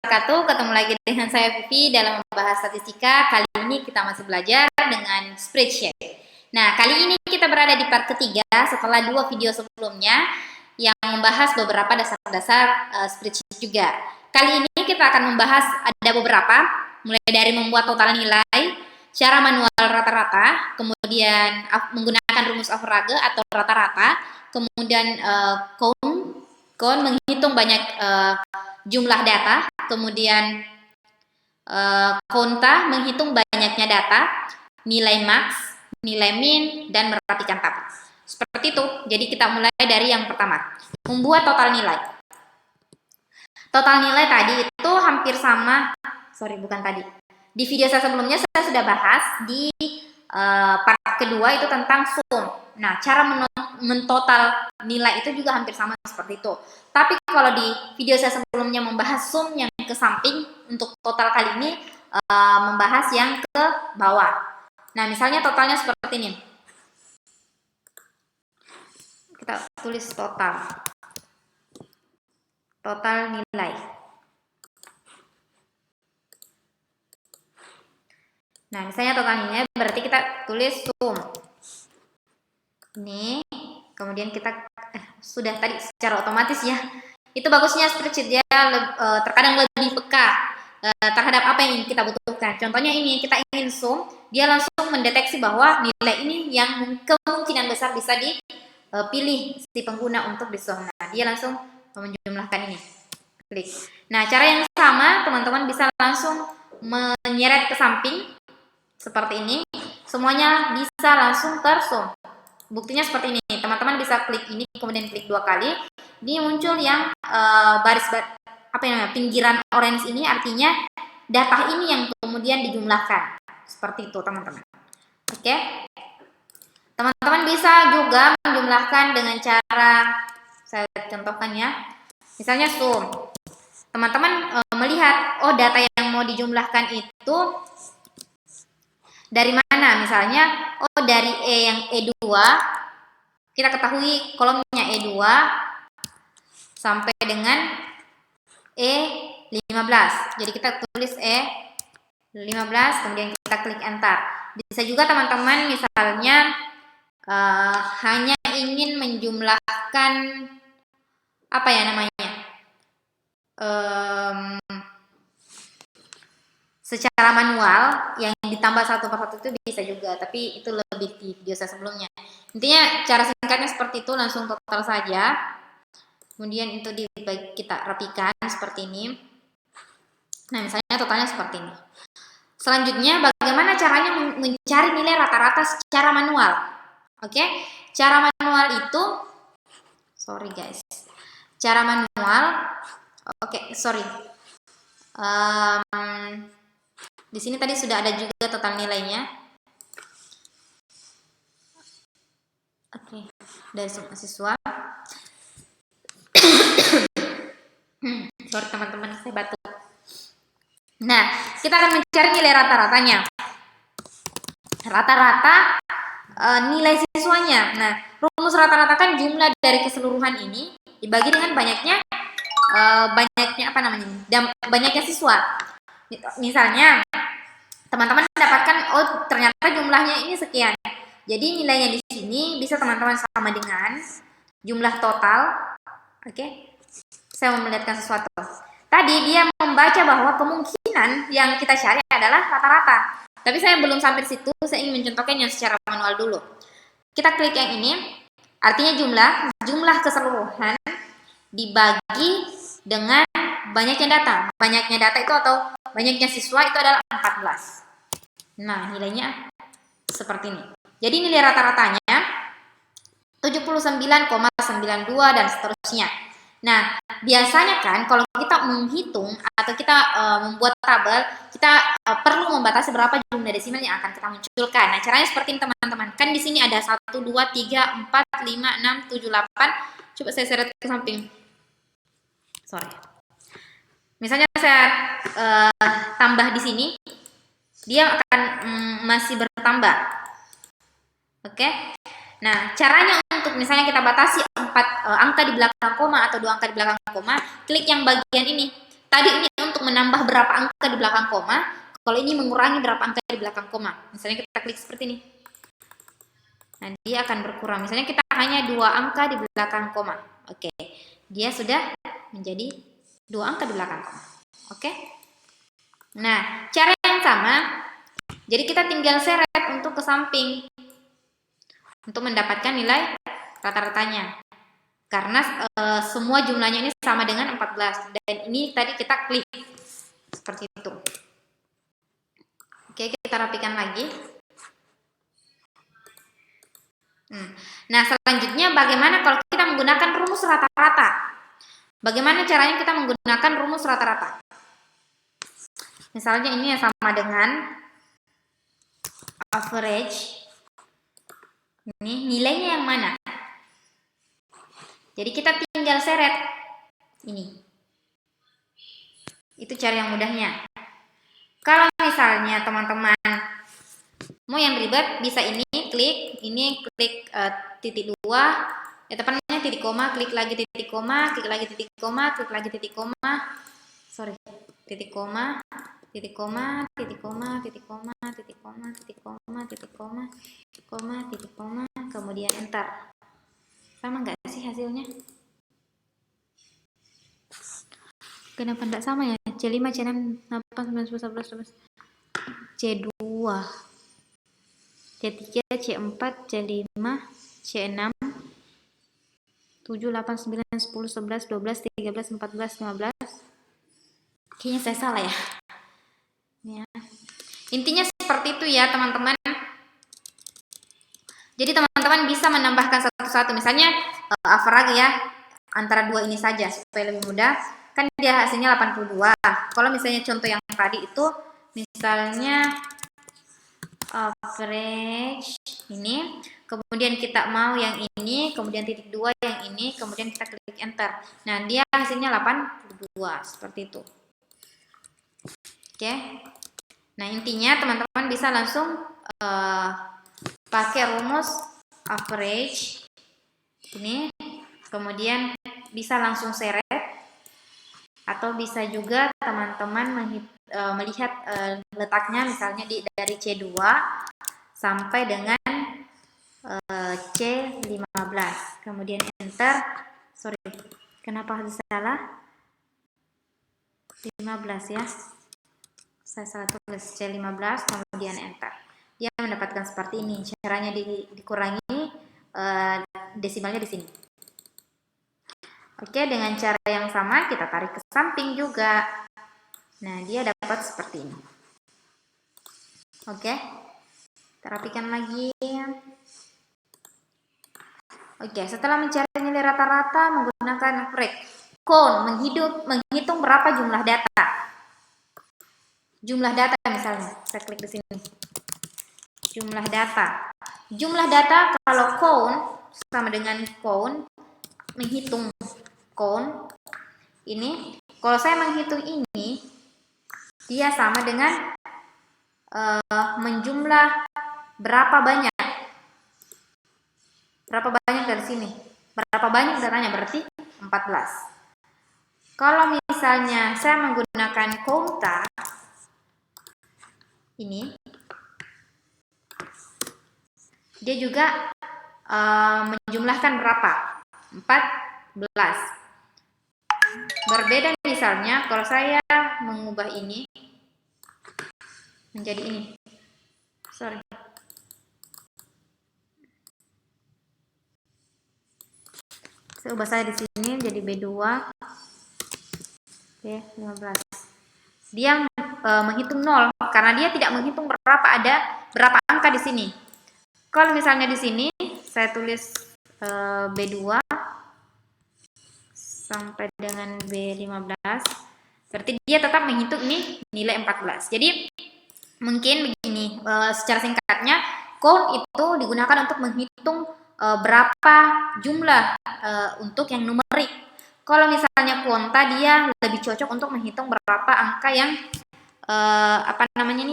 wabarakatuh. Ketemu lagi dengan saya Vivi dalam membahas statistika. Kali ini kita masih belajar dengan spreadsheet. Nah, kali ini kita berada di part ketiga setelah 2 video sebelumnya yang membahas beberapa dasar-dasar spreadsheet juga. Kali ini kita akan membahas ada beberapa, mulai dari membuat total nilai, cara manual rata-rata, kemudian menggunakan rumus average atau rata-rata, kemudian count menghitung banyak jumlah data, kemudian konta menghitung banyaknya data, nilai max, nilai min, dan merapikan tabel. Seperti itu. Jadi kita mulai dari yang pertama, membuat total nilai. Total nilai tadi itu hampir sama, di video saya sebelumnya saya sudah bahas di part kedua itu tentang sum. Nah, cara mentotal nilai itu juga hampir sama seperti itu. Tapi kalau di video saya sebelumnya membahas sum yang ke samping, untuk total kali ini membahas yang ke bawah. Nah, misalnya totalnya seperti ini. Kita tulis total nilai. Nah, misalnya total nilai berarti kita tulis sum. Ini, kemudian kita sudah tadi secara otomatis ya. Itu bagusnya spreadsheet, dia terkadang lebih peka terhadap apa yang ingin kita butuhkan. Contohnya ini, kita ingin sum, dia langsung mendeteksi bahwa nilai ini yang kemungkinan besar bisa dipilih si pengguna untuk di sum. Nah, dia langsung menjumlahkan ini. Klik. Nah, cara yang sama teman-teman bisa langsung menyeret ke samping seperti ini. Semuanya bisa langsung tersum. Buktinya seperti ini, teman-teman bisa klik ini, kemudian klik 2 kali, ini muncul yang pinggiran orange ini, artinya data ini yang kemudian dijumlahkan. Seperti itu teman-teman. Oke, teman-teman bisa juga menjumlahkan dengan cara, saya contohkan ya, misalnya sum. Teman-teman melihat, oh data yang mau dijumlahkan itu dari mana? Misalnya, oh dari E yang E2, kita ketahui kolomnya E2 sampai dengan E15. Jadi kita tulis E15, kemudian kita klik enter. Bisa juga teman-teman misalnya hanya ingin menjumlahkan apa ya namanya? Secara manual yang ditambah satu per satu itu bisa juga, tapi itu lebih di video saya sebelumnya. Intinya cara singkatnya seperti itu, langsung total saja, kemudian itu kita rapikan seperti ini. Nah, misalnya totalnya seperti ini. Selanjutnya, bagaimana caranya mencari nilai rata-rata secara manual? Oke, cara manual itu, cara manual, di sini tadi sudah ada juga total nilainya. Oke, dari mahasiswa. Sorry teman-teman, saya batuk. Nah, kita akan mencari nilai rata-ratanya. Rata-rata nilai siswanya. Nah, rumus rata-rata kan jumlah dari keseluruhan ini dibagi dengan banyaknya banyaknya siswa. Misalnya teman-teman mendapatkan, oh ternyata jumlahnya ini sekian. Jadi nilainya di sini bisa teman-teman sama dengan jumlah total. Oke. Saya mau melihatkan sesuatu. Tadi dia membaca bahwa kemungkinan yang kita cari adalah rata-rata. Tapi saya belum sampai di situ, saya ingin mencontohkan yang secara manual dulu. Kita klik yang ini, artinya jumlah keseluruhan dibagi dengan banyaknya data. Banyaknya data itu atau banyaknya siswa itu adalah 14. Nah, nilainya seperti ini. Jadi nilai rata-ratanya 79,92 dan seterusnya. Nah, biasanya kan kalau kita menghitung atau kita membuat tabel, kita perlu membatasi berapa jumlah desimal yang akan kita munculkan. Nah, caranya seperti ini teman-teman. Kan di sini ada 1, 2, 3, 4, 5, 6, 7, 8. Coba saya seret ke samping. Misalnya saya tambah di sini, dia akan masih bertambah. Oke. Nah, caranya untuk misalnya kita batasi 4 angka di belakang koma atau 2 angka di belakang koma, klik yang bagian ini. Tadi ini untuk menambah berapa angka di belakang koma, kalau ini mengurangi berapa angka di belakang koma. Misalnya kita klik seperti ini. Nah, dia akan berkurang. Misalnya kita hanya 2 angka di belakang koma. Oke. Dia sudah menjadi 2 angka di belakang koma. Oke. Nah, cara yang sama. Jadi kita tinggal seret untuk ke samping. Untuk mendapatkan nilai rata-ratanya. Karena semua jumlahnya ini sama dengan 14. Dan ini tadi kita klik. Seperti itu. Oke, kita rapikan lagi. Nah, selanjutnya bagaimana kalau kita menggunakan rumus rata-rata? Bagaimana caranya kita menggunakan rumus rata-rata? Misalnya ini yang sama dengan average. Ini nilainya yang mana? Jadi kita tinggal seret ini. Itu cara yang mudahnya. Kalau misalnya teman-teman mau yang ribet, bisa ini klik titik 2, ya tepatnya titik koma, klik lagi titik koma, klik lagi titik koma, klik lagi titik koma. Titik koma, titik koma, titik koma, titik koma, titik koma, titik koma, titik koma, koma, titik koma, kemudian enter. Sama nggak sih hasilnya? Kenapa tidak sama ya? C5, C6, 8, 9, 10, 11, 12, C2, C3, C4, C5, C6, 7, 8, 9, 10, 11, 12, 13, 14, 15. Kayaknya saya salah ya. Intinya seperti itu ya teman-teman. Jadi teman-teman bisa menambahkan satu-satu. Misalnya average ya, antara 2 ini saja supaya lebih mudah. Kan dia hasilnya 82. Kalau misalnya contoh yang tadi itu, misalnya average ini, kemudian kita mau yang ini, kemudian titik 2 yang ini, kemudian kita klik enter. Nah, dia hasilnya 82, seperti itu. Oke. Nah, intinya teman-teman bisa langsung pakai rumus average ini, kemudian bisa langsung seret, atau bisa juga teman-teman melihat letaknya misalnya dari C2 sampai dengan C15, kemudian enter. Sorry, kenapa harus salah? 15 ya, saya salah tulis. C15 kemudian enter. Dia mendapatkan seperti ini. Caranya dikurangi desimalnya di sini. Oke, dengan cara yang sama kita tarik ke samping juga. Nah, dia dapat seperti ini. Oke, kita rapikan lagi. Oke, setelah mencari nilai rata-rata menggunakan average, count menghitung berapa jumlah data. Jumlah data misalnya, saya klik di sini. Jumlah data. Jumlah data kalau count sama dengan count, menghitung count ini. Kalau saya menghitung ini, dia sama dengan menjumlah berapa banyak. Berapa banyak dari sini? Berapa banyak datanya? Berarti 14. Kalau misalnya saya menggunakan count ini, dia juga menjumlahkan berapa? 14. Berbeda misalnya kalau saya mengubah ini menjadi ini. Sorry. Saya ubah saya di sini jadi B2. Oke, 15. Dia menghitung 0 karena dia tidak menghitung berapa angka di sini. Kalau misalnya di sini saya tulis B2 sampai dengan B15, berarti dia tetap menghitung ini nilai 14. Jadi mungkin begini, secara singkatnya count itu digunakan untuk menghitung berapa jumlah untuk yang numerik. Kalau misalnya kuanta, dia lebih cocok untuk menghitung berapa angka yang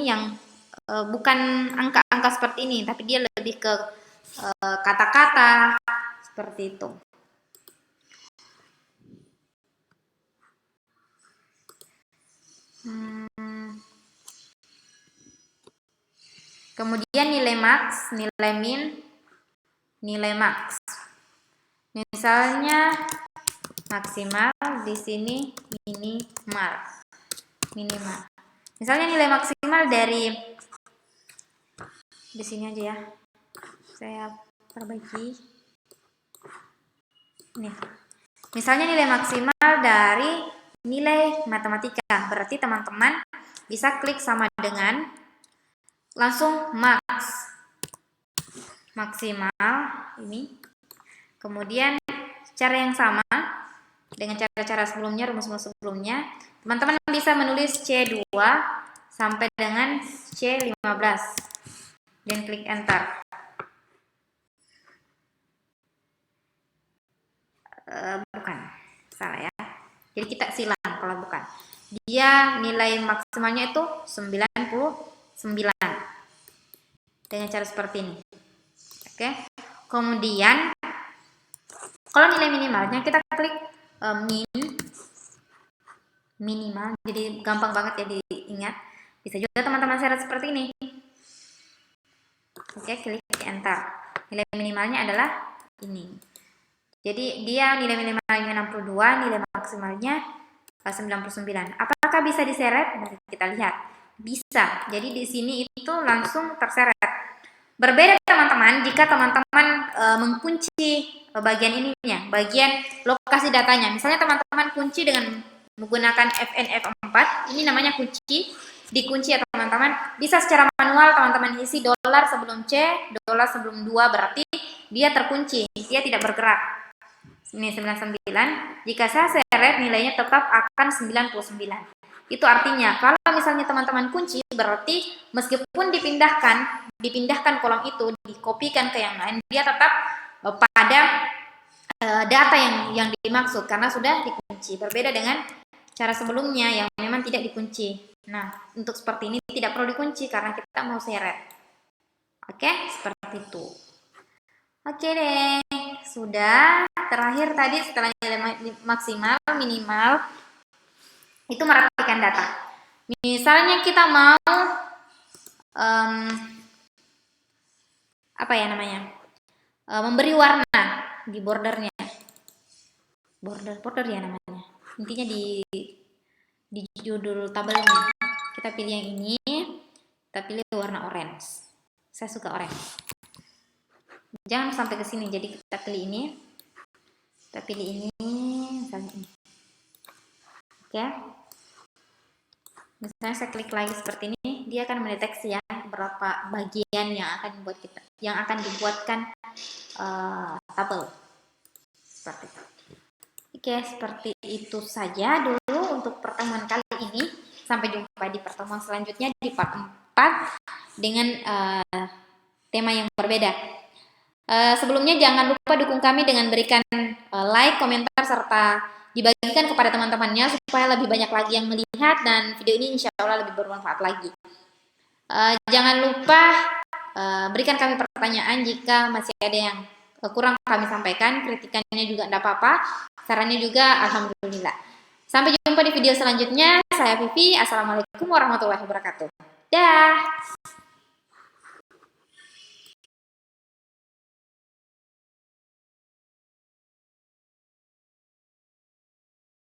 yang bukan angka-angka seperti ini, tapi dia lebih ke kata-kata seperti itu. Kemudian nilai max, nilai min, nilai max. Misalnya maksimal, di sini minimal. Misalnya nilai maksimal dari di sini aja ya. Saya perbaiki. Nih. Misalnya nilai maksimal dari nilai matematika. Berarti teman-teman bisa klik sama dengan langsung max. Maksimal ini. Kemudian cara yang sama dengan cara-cara sebelumnya, rumus-rumus sebelumnya, teman-teman bisa menulis C2 sampai dengan C15 dan klik enter. Bukan, salah ya. Jadi kita silang kalau bukan. Dia nilai maksimalnya itu 99 dengan cara seperti ini. Oke. Kemudian kalau nilai minimalnya kita klik minimal, jadi gampang banget ya diingat. Bisa juga teman-teman syarat seperti ini. Oke, klik enter. Nilai minimalnya adalah ini. Jadi dia nilai minimalnya 62, nilai maksimalnya 99. Apakah bisa diseret? Mari kita lihat. Bisa. Jadi di sini itu langsung terseret. Berbeda teman-teman jika teman-teman mengunci bagian ininya, bagian lokasi datanya. Misalnya teman-teman kunci dengan menggunakan FNF4, ini namanya kunci, dikunci ya teman-teman. Bisa secara manual teman-teman isi dolar sebelum C, dolar sebelum 2, berarti dia terkunci, dia tidak bergerak. Ini 99. Jika saya seret nilainya tetap akan 99. Itu artinya kalau misalnya teman-teman kunci, berarti meskipun dipindahkan kolom itu, dikopikan ke yang lain, dia tetap pada data yang dimaksud karena sudah dikunci. Berbeda dengan cara sebelumnya yang memang tidak dikunci. Nah, untuk seperti ini tidak perlu dikunci karena kita mau seret. Oke, seperti itu. Oke deh, sudah. Terakhir tadi setelah nilai maksimal, minimal, itu merapikan data. Misalnya kita mau memberi warna di bordernya, border ya namanya. Intinya di judul tabelnya. Kita pilih yang ini, kita pilih warna orange. Saya suka orange. Jangan sampai ke sini, jadi kita pilih ini. Kita pilih ini, misalnya ini. Oke. Misalnya saya klik lagi seperti ini, dia akan mendeteksi ya berapa bagian yang akan dibuatkan tabel. Seperti itu. Oke, seperti itu saja dulu untuk pertemuan kali ini. Sampai jumpa di pertemuan selanjutnya di part 4 dengan tema yang berbeda. Sebelumnya jangan lupa dukung kami dengan berikan like, komentar, serta dibagikan kepada teman-temannya supaya lebih banyak lagi yang melihat dan video ini insya Allah lebih bermanfaat lagi. Jangan lupa berikan kami pertanyaan jika masih ada yang kurang kami sampaikan, kritikannya juga tidak apa-apa, sarannya juga alhamdulillah. Sampai jumpa di video selanjutnya. Saya Vivi. Assalamualaikum warahmatullahi wabarakatuh. Dah.